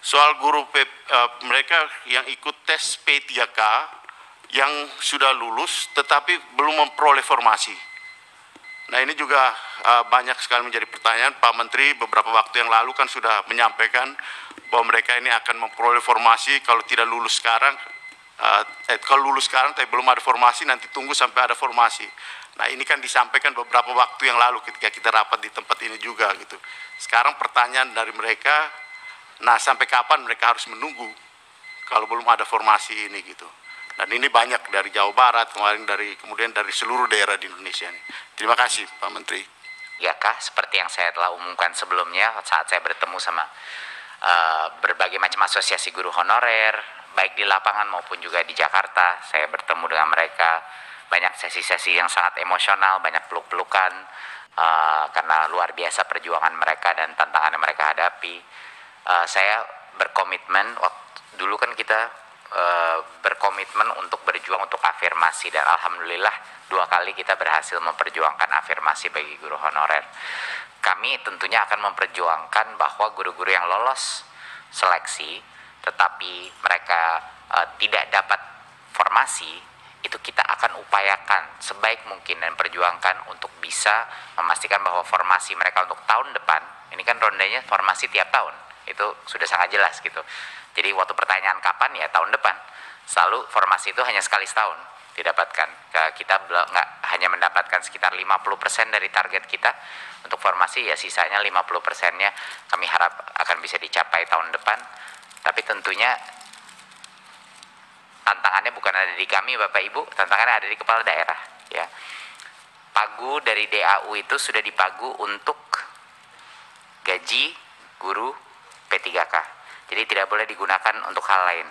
soal mereka yang ikut tes P3K yang sudah lulus tetapi belum memperoleh formasi. Nah ini juga banyak sekali menjadi pertanyaan. Pak Menteri beberapa waktu yang lalu kan sudah menyampaikan bahwa mereka ini akan memperoleh formasi kalau tidak lulus sekarang, kalau lulus sekarang tapi belum ada formasi, nanti tunggu sampai ada formasi. Nah ini kan disampaikan beberapa waktu yang lalu ketika kita rapat di tempat ini juga gitu. Sekarang pertanyaan dari mereka, nah sampai kapan mereka harus menunggu kalau belum ada formasi ini gitu. Dan ini banyak dari Jawa Barat, kemudian dari seluruh daerah di Indonesia ini. Terima kasih Pak Menteri. Ya Kak, seperti yang saya telah umumkan sebelumnya saat saya bertemu sama berbagai macam asosiasi guru honorer, baik di lapangan maupun juga di Jakarta, saya bertemu dengan mereka, banyak sesi-sesi yang sangat emosional, banyak peluk-pelukan, karena luar biasa perjuangan mereka dan tantangan yang mereka hadapi. Saya berkomitmen, dulu kan kita berkomitmen untuk berjuang untuk afirmasi, dan alhamdulillah 2 kali kita berhasil memperjuangkan afirmasi bagi guru honorer. Kami tentunya akan memperjuangkan bahwa guru-guru yang lolos seleksi tetapi mereka tidak dapat formasi, itu kita akan upayakan sebaik mungkin dan perjuangkan untuk bisa memastikan bahwa formasi mereka untuk tahun depan, ini kan rondenya formasi tiap tahun, itu sudah sangat jelas gitu. Jadi waktu pertanyaan kapan, ya tahun depan. Selalu formasi itu hanya sekali setahun didapatkan. Kita nggak hanya mendapatkan sekitar 50% dari target kita untuk formasi, ya sisanya 50%-nya kami harap akan bisa dicapai tahun depan. Tapi tentunya tantangannya bukan ada di kami Bapak Ibu, tantangannya ada di kepala daerah. Ya. Pagu dari DAU itu sudah dipagu untuk gaji guru P3K. Jadi tidak boleh digunakan untuk hal lain.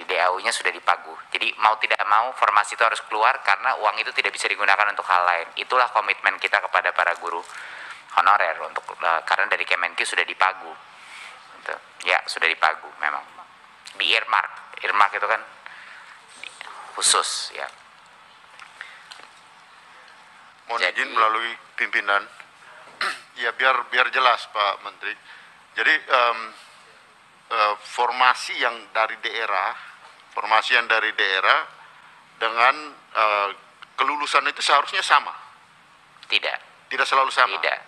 Di DAU-nya sudah dipagu. Jadi mau tidak mau formasi itu harus keluar karena uang itu tidak bisa digunakan untuk hal lain. Itulah komitmen kita kepada para guru honorer karena dari Kemenkyu sudah dipagu. Gitu. Ya, sudah dipagu memang. Di earmark. Earmark itu kan khusus ya. Mohon izin melalui pimpinan. Ya biar jelas Pak Menteri. Jadi formasi yang dari daerah dengan kelulusan itu seharusnya sama. Tidak selalu sama. Tidak.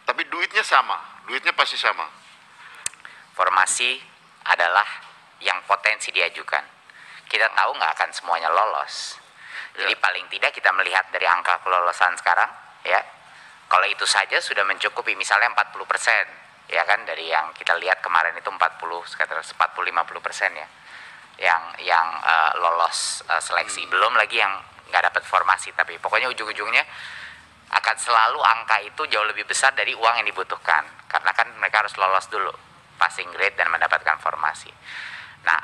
Tapi duitnya sama, duitnya pasti sama. Formasi adalah yang potensi diajukan. Kita tahu nggak akan semuanya lolos. Jadi paling tidak kita melihat dari angka kelolosan sekarang, ya. Kalau itu saja sudah mencukupi, misalnya 40%, ya kan, dari yang kita lihat kemarin itu sekitar 40-50% ya, yang lolos seleksi. Belum lagi yang nggak dapat formasi, tapi pokoknya ujung-ujungnya akan selalu angka itu jauh lebih besar dari uang yang dibutuhkan, karena kan mereka harus lolos dulu passing grade dan mendapatkan formasi. Nah,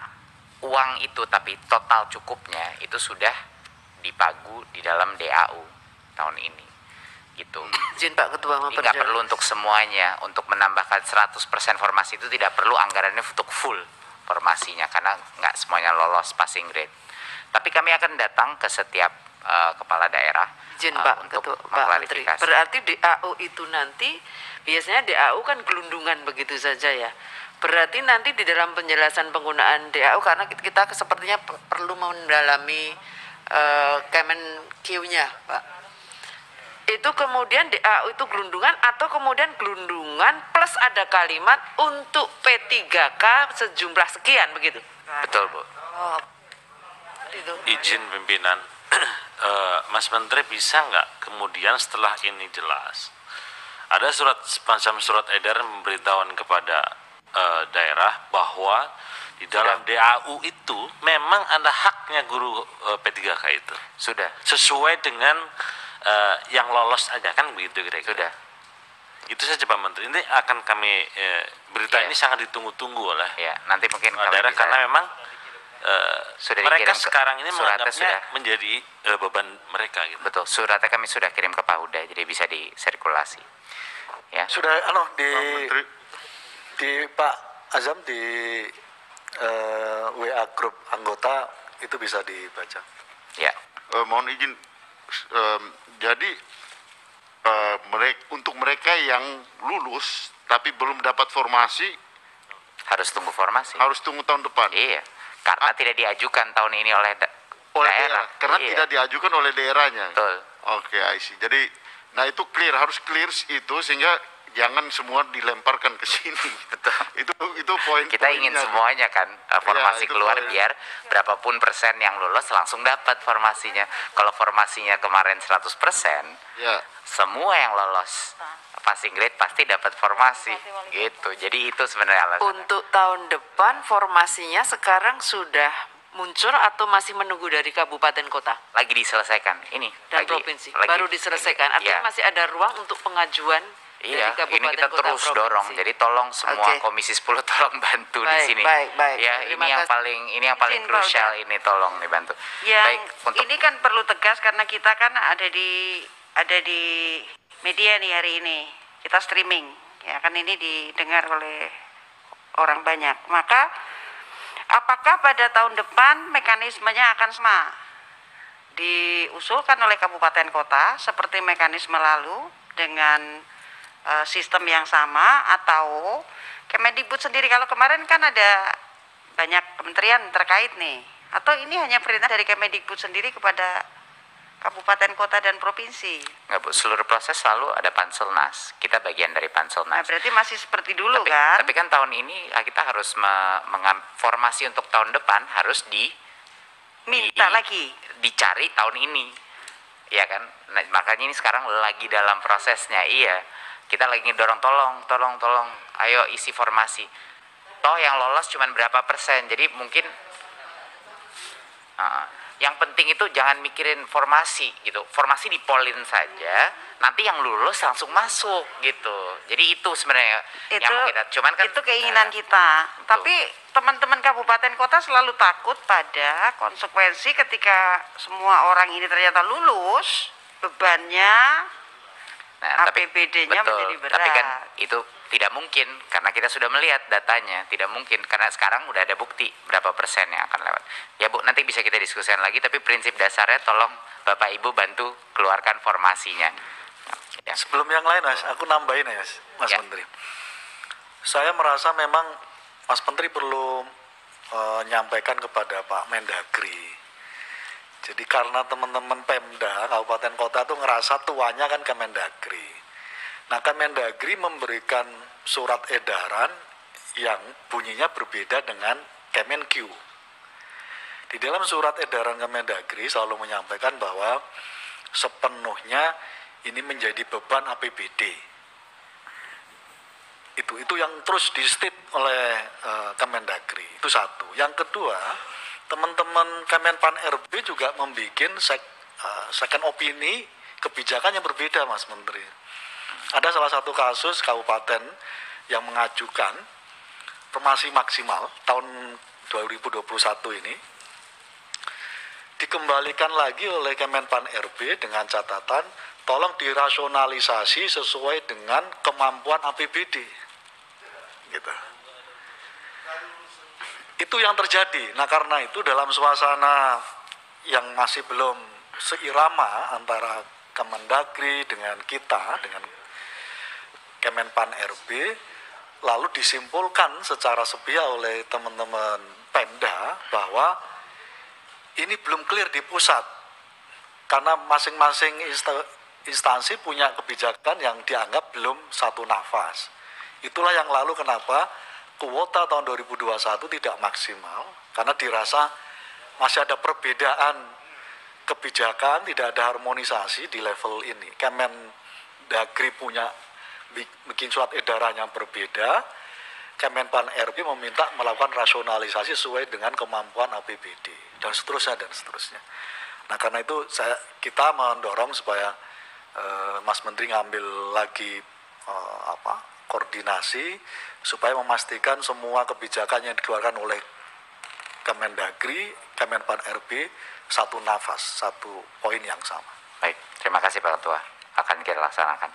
uang itu tapi total cukupnya itu sudah dipagu di dalam DAU tahun ini gitu. Izin Pak Ketua, jadi nggak perlu untuk semuanya. Untuk menambahkan 100% formasi itu tidak perlu anggarannya untuk full formasinya, karena nggak semuanya lolos passing grade. Tapi kami akan datang ke setiap kepala daerah izin Pak untuk Ketua, Pak Menteri. Berarti DAU itu nanti biasanya DAU kan gelundungan begitu saja ya. Berarti nanti di dalam penjelasan penggunaan DAU, karena kita sepertinya perlu mendalami Kemenkyu-nya Pak. Itu kemudian DAU itu gelundungan atau kemudian gelundungan plus ada kalimat untuk P3K sejumlah sekian begitu? Betul Bu. Oh, itu. Izin pimpinan, Mas Menteri bisa nggak kemudian setelah ini jelas ada semacam surat edaran memberitahuan kepada daerah bahwa di dalam DAU itu memang ada haknya guru P3K itu. Sudah. Sesuai dengan yang lolos aja kan begitu kira-kira. Sudah. Itu saja Pak Menteri. Ini akan kami berita ini sangat ditunggu-tunggu oleh nanti mungkin daerah karena memang sudah mereka sekarang ini menganggapnya sudah menjadi beban mereka gitu. Betul, suratnya kami sudah kirim ke Pahuda, jadi bisa disirkulasi. Ya. Sudah di Pak Azam di WA grup anggota itu bisa dibaca. Ya. Mohon izin, jadi untuk mereka yang lulus tapi belum dapat formasi, Harus tunggu formasi. Harus tunggu tahun depan. Iya, karena tidak diajukan tahun ini oleh Oleh daerah. Karena Iya. tidak diajukan oleh daerahnya. Betul. Oke, I see. Jadi, nah itu clear, harus clear itu sehingga jangan semua dilemparkan ke sini. Betul. Itu poin. Kita ingin semuanya kan formasi itu keluar poin. biar berapapun persen yang lulus langsung dapat formasinya. Kalau formasinya kemarin 100%, Ya. semua semua yang lolos passing grade pasti dapat formasi gitu. Jadi itu sebenarnya alasan. Untuk tahun depan formasinya sekarang sudah muncul atau masih menunggu dari kabupaten kota Lagi diselesaikan ini dan provinsi? Baru diselesaikan. Artinya Iya. masih ada ruang untuk pengajuan Iya, dari kabupaten ini kita kota terus provinsi. dorong. Jadi tolong semua Oke. Komisi 10 tolong bantu di Baik, sini. baik. Ya, Terima ini yang kasih. paling Izin, Pak krusial Uda. ini tolong dibantu. Yang Baik, untuk ini kan perlu tegas karena kita kan ada di media nih hari ini. Kita streaming. Ya kan ini didengar oleh orang banyak. Maka apakah pada tahun depan mekanismenya akan sama? Diusulkan oleh kabupaten kota seperti mekanisme lalu dengan sistem yang sama, atau Kemendikbud sendiri? Kalau kemarin kan ada banyak kementerian terkait nih, atau ini hanya perintah dari Kemendikbud sendiri kepada kabupaten kota dan provinsi? nggak Bu, seluruh proses selalu ada Panselnas. Kita bagian dari Nah, Panselnas. berarti masih seperti dulu tapi, kan? tapi kan tahun ini kita harus formasi untuk tahun depan harus Minta lagi. dicari tahun ini, ya kan? Nah, makanya ini sekarang lagi dalam prosesnya. Iya, kita lagi ngedorong tolong, ayo isi formasi. Toh yang lolos cuma berapa persen, jadi mungkin yang penting itu jangan mikirin formasi gitu. Formasi dipolin saja, nanti yang lulus langsung masuk gitu. Jadi itu sebenarnya yang mau kita. Cuman kan itu keinginan kita. Tapi teman-teman kabupaten kota selalu takut pada konsekuensi ketika semua orang ini ternyata lulus, bebannya APBD-nya betul, menjadi berat. tapi kan itu tidak mungkin karena kita sudah melihat datanya, tidak mungkin karena sekarang udah ada bukti berapa persen yang akan lewat. Ya Bu, nanti bisa kita diskusikan lagi, tapi prinsip dasarnya tolong Bapak Ibu bantu keluarkan formasinya. Ya. Sebelum yang lain, Mas, aku nambahin ya, Mas Ya. Menteri. Saya merasa memang Mas Menteri perlu menyampaikan kepada Pak Mendagri. Jadi karena teman-teman Pemda, kabupaten kota tuh ngerasa tuanya kan Kemendagri. Nah, Kemendagri memberikan surat edaran yang bunyinya berbeda dengan Kemenq. Di dalam surat edaran Kemendagri selalu menyampaikan bahwa sepenuhnya ini menjadi beban APBD. Itu yang terus di-state oleh Kemendagri. Itu satu. Yang kedua, teman-teman Kemenpan RB juga membuat second opini kebijakan yang berbeda, Mas Menteri. Ada salah satu kasus kabupaten yang mengajukan formasi maksimal tahun 2021 ini dikembalikan lagi oleh Kemenpan RB dengan catatan tolong dirasionalisasi sesuai dengan kemampuan APBD. Gitu. Itu yang terjadi. Nah, karena itu dalam suasana yang masih belum seirama antara Kemendagri dengan kita, dengan Kemenpan RB, lalu disimpulkan secara sepihak oleh teman-teman Pemda bahwa ini belum clear di pusat karena masing-masing instansi punya kebijakan yang dianggap belum satu nafas. Itulah yang lalu kenapa kuota tahun 2021 tidak maksimal, karena dirasa masih ada perbedaan kebijakan, tidak ada harmonisasi di level ini. Kemendagri punya bikin surat edaran yang berbeda, Kemenpan RB meminta melakukan rasionalisasi sesuai dengan kemampuan APBD dan seterusnya dan seterusnya. Nah, karena itu kita mendorong supaya Mas Menteri ngambil lagi koordinasi supaya memastikan semua kebijakan yang dikeluarkan oleh Kemendagri, Kemenpan RB satu nafas, satu poin yang sama. Baik, terima kasih Pak Ketua. Akan kita laksanakan.